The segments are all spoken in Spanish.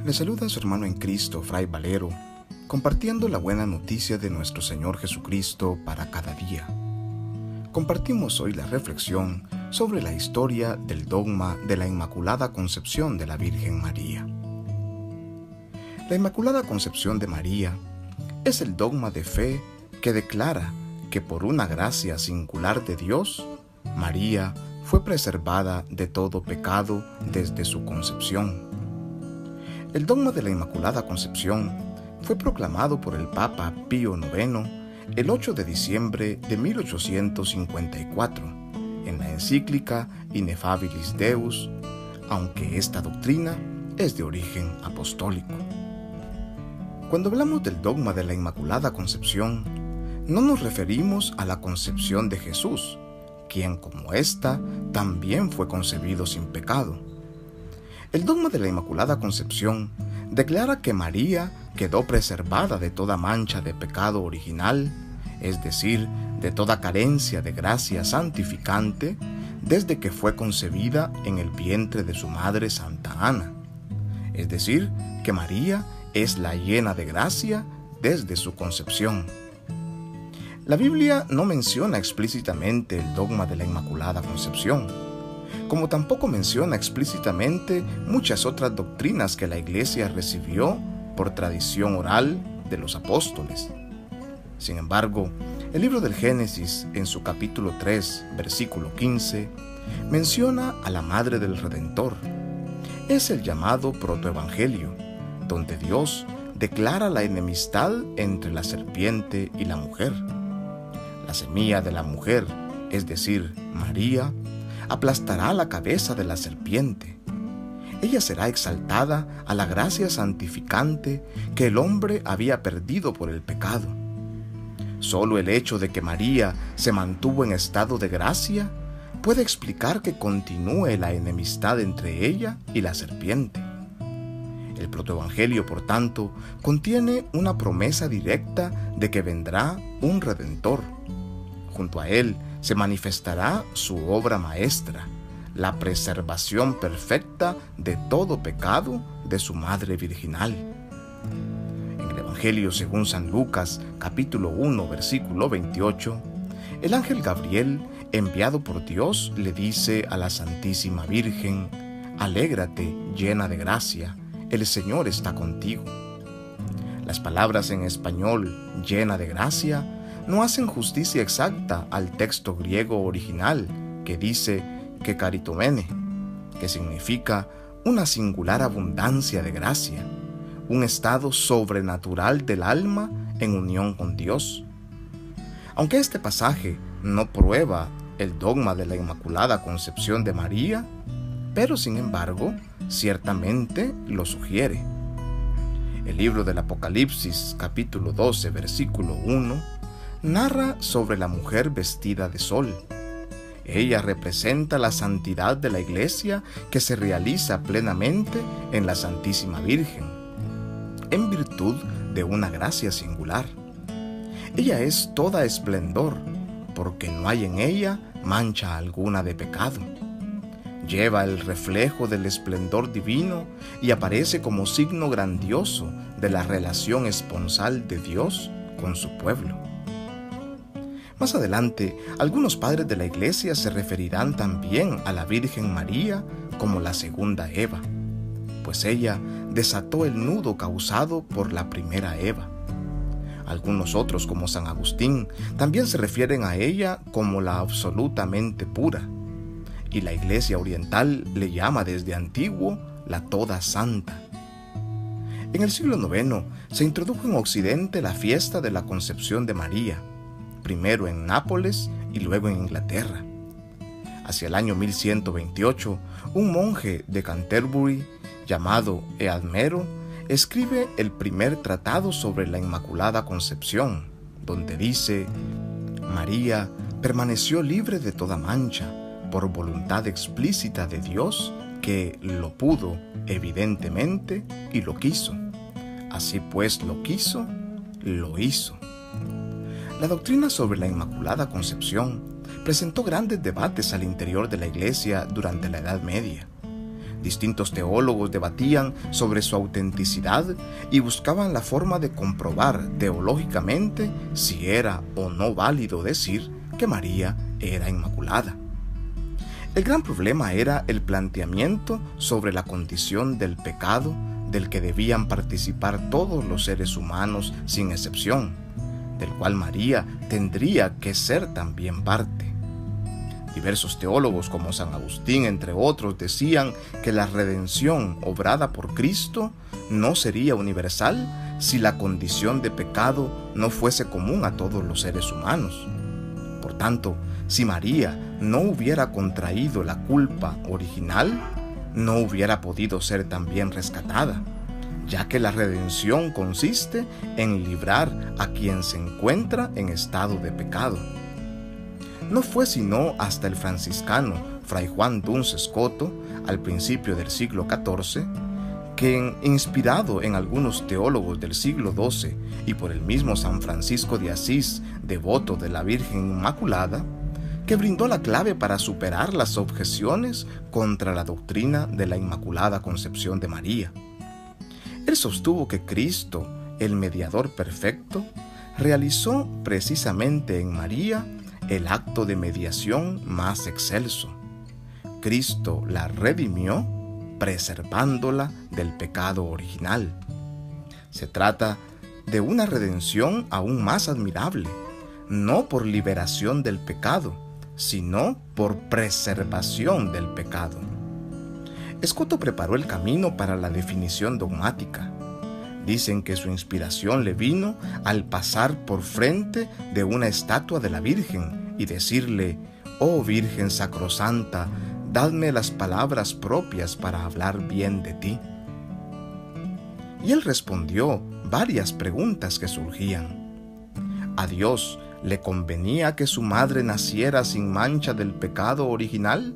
Le saluda a su hermano en Cristo, Fray Valero, compartiendo la buena noticia de nuestro Señor Jesucristo para cada día. Compartimos hoy la reflexión sobre la historia del dogma de la Inmaculada Concepción de la Virgen María. La Inmaculada Concepción de María es el dogma de fe que declara que por una gracia singular de Dios, María fue preservada de todo pecado desde su concepción. El dogma de la Inmaculada Concepción fue proclamado por el Papa Pío IX el 8 de diciembre de 1854 en la encíclica Ineffabilis Deus, aunque esta doctrina es de origen apostólico. Cuando hablamos del dogma de la Inmaculada Concepción, no nos referimos a la concepción de Jesús, quien como ésta también fue concebido sin pecado. El dogma de la Inmaculada Concepción declara que María quedó preservada de toda mancha de pecado original, es decir, de toda carencia de gracia santificante, desde que fue concebida en el vientre de su madre Santa Ana. Es decir, que María es la llena de gracia desde su concepción. La Biblia no menciona explícitamente el dogma de la Inmaculada Concepción, como tampoco menciona explícitamente muchas otras doctrinas que la Iglesia recibió por tradición oral de los apóstoles. Sin embargo, el libro del Génesis, en su capítulo 3, versículo 15, menciona a la Madre del Redentor. Es el llamado protoevangelio, donde Dios declara la enemistad entre la serpiente y la mujer. La semilla de la mujer, es decir, María, aplastará la cabeza de la serpiente. Ella será exaltada a la gracia santificante que el hombre había perdido por el pecado. Solo el hecho de que María se mantuvo en estado de gracia puede explicar que continúe la enemistad entre ella y la serpiente. El protoevangelio, por tanto, contiene una promesa directa de que vendrá un Redentor. Junto a él se manifestará su obra maestra, la preservación perfecta de todo pecado de su Madre Virginal. En el Evangelio según San Lucas, capítulo 1, versículo 28, el ángel Gabriel, enviado por Dios, le dice a la Santísima Virgen: «Alégrate, llena de gracia, el Señor está contigo». Las palabras en español, llena de gracia, no hacen justicia exacta al texto griego original que dice que caritomene, que significa una singular abundancia de gracia, un estado sobrenatural del alma en unión con Dios. Aunque este pasaje no prueba el dogma de la Inmaculada Concepción de María, pero sin embargo, ciertamente lo sugiere. El libro del Apocalipsis, capítulo 12, versículo 1, narra sobre la mujer vestida de sol. Ella representa la santidad de la Iglesia que se realiza plenamente en la Santísima Virgen, en virtud de una gracia singular. Ella es toda esplendor, porque no hay en ella mancha alguna de pecado. Lleva el reflejo del esplendor divino y aparece como signo grandioso de la relación esponsal de Dios con su pueblo. Más adelante, algunos padres de la Iglesia se referirán también a la Virgen María como la segunda Eva, pues ella desató el nudo causado por la primera Eva. Algunos otros, como San Agustín, también se refieren a ella como la absolutamente pura, y la Iglesia oriental le llama desde antiguo la toda santa. En el siglo IX se introdujo en Occidente la fiesta de la Concepción de María, primero en Nápoles y luego en Inglaterra. Hacia el año 1128, un monje de Canterbury llamado Eadmero escribe el primer tratado sobre la Inmaculada Concepción, donde dice: «María permaneció libre de toda mancha por voluntad explícita de Dios, que lo pudo evidentemente y lo quiso. Así pues lo quiso, lo hizo». La doctrina sobre la Inmaculada Concepción presentó grandes debates al interior de la Iglesia durante la Edad Media. Distintos teólogos debatían sobre su autenticidad y buscaban la forma de comprobar teológicamente si era o no válido decir que María era inmaculada. El gran problema era el planteamiento sobre la condición del pecado del que debían participar todos los seres humanos sin excepción, del cual María tendría que ser también parte. Diversos teólogos como San Agustín, entre otros, decían que la redención obrada por Cristo no sería universal si la condición de pecado no fuese común a todos los seres humanos. Por tanto, si María no hubiera contraído la culpa original, no hubiera podido ser también rescatada, ya que la redención consiste en librar a quien se encuentra en estado de pecado. No fue sino hasta el franciscano Fray Juan Duns Scoto, al principio del siglo XIV, que, inspirado en algunos teólogos del siglo XII y por el mismo San Francisco de Asís, devoto de la Virgen Inmaculada, que brindó la clave para superar las objeciones contra la doctrina de la Inmaculada Concepción de María. Él sostuvo que Cristo, el mediador perfecto, realizó precisamente en María el acto de mediación más excelso. Cristo la redimió, preservándola del pecado original. Se trata de una redención aún más admirable, no por liberación del pecado, sino por preservación del pecado. Scoto preparó el camino para la definición dogmática. Dicen que su inspiración le vino al pasar por frente de una estatua de la Virgen y decirle: «Oh Virgen sacrosanta, dadme las palabras propias para hablar bien de ti». Y él respondió varias preguntas que surgían. ¿A Dios le convenía que su madre naciera sin mancha del pecado original?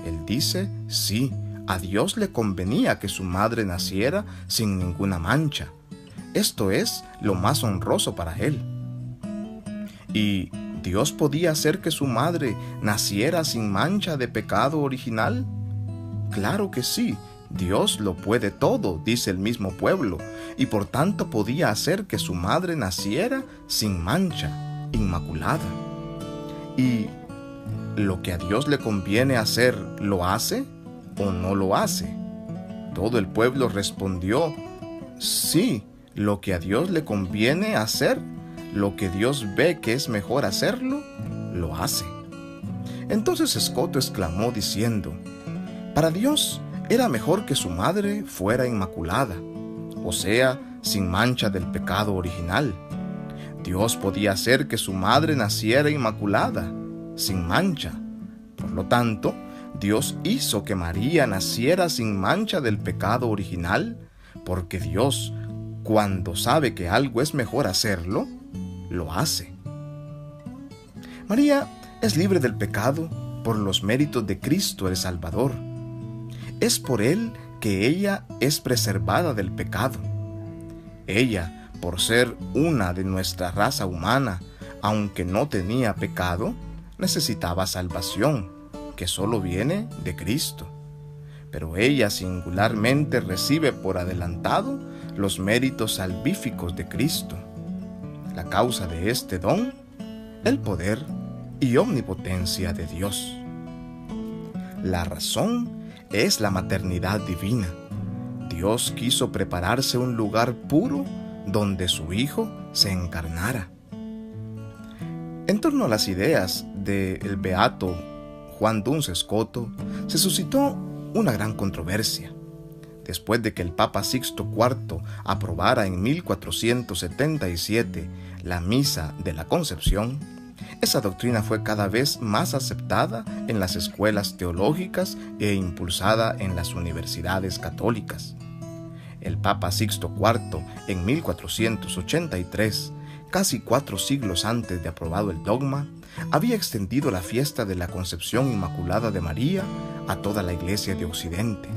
Él dice, sí, a Dios le convenía que su madre naciera sin ninguna mancha. Esto es lo más honroso para él. ¿Y Dios podía hacer que su madre naciera sin mancha de pecado original? Claro que sí, Dios lo puede todo, dice el mismo pueblo, y por tanto podía hacer que su madre naciera sin mancha, inmaculada. ¿Y lo que a Dios le conviene hacer, lo hace o no lo hace? Todo el pueblo respondió, sí, lo que a Dios le conviene hacer, lo que Dios ve que es mejor hacerlo, lo hace. Entonces Scoto exclamó diciendo, para Dios era mejor que su madre fuera inmaculada, o sea, sin mancha del pecado original. Dios podía hacer que su madre naciera inmaculada, sin mancha. Por lo tanto, Dios hizo que María naciera sin mancha del pecado original, porque Dios, cuando sabe que algo es mejor hacerlo, lo hace. María es libre del pecado por los méritos de Cristo el Salvador. Es por Él que ella es preservada del pecado. Ella, por ser una de nuestra raza humana, aunque no tenía pecado, necesitaba salvación, que solo viene de Cristo. Pero ella singularmente recibe por adelantado los méritos salvíficos de Cristo. La causa de este don, el poder y omnipotencia de Dios. La razón es la maternidad divina. Dios quiso prepararse un lugar puro donde su Hijo se encarnara. En torno a las ideas del beato Juan Duns Scoto se suscitó una gran controversia. Después de que el Papa Sixto IV aprobara en 1477 la Misa de la Concepción, esa doctrina fue cada vez más aceptada en las escuelas teológicas e impulsada en las universidades católicas. El Papa Sixto IV, en 1483, casi 4 siglos antes de aprobado el dogma, había extendido la fiesta de la Concepción Inmaculada de María a toda la Iglesia de Occidente.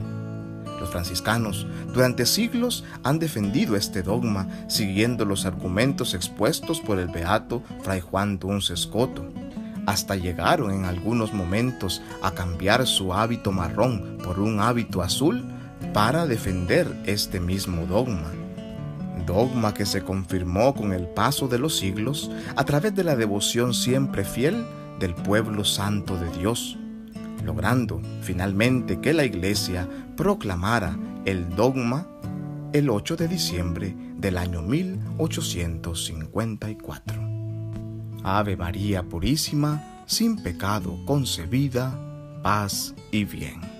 Los franciscanos durante siglos han defendido este dogma siguiendo los argumentos expuestos por el beato Fray Juan Duns Scoto, hasta llegaron en algunos momentos a cambiar su hábito marrón por un hábito azul para defender este mismo dogma. Dogma que se confirmó con el paso de los siglos a través de la devoción siempre fiel del pueblo santo de Dios, logrando finalmente que la Iglesia proclamara el dogma el 8 de diciembre del año 1854. Ave María Purísima, sin pecado concebida, paz y bien.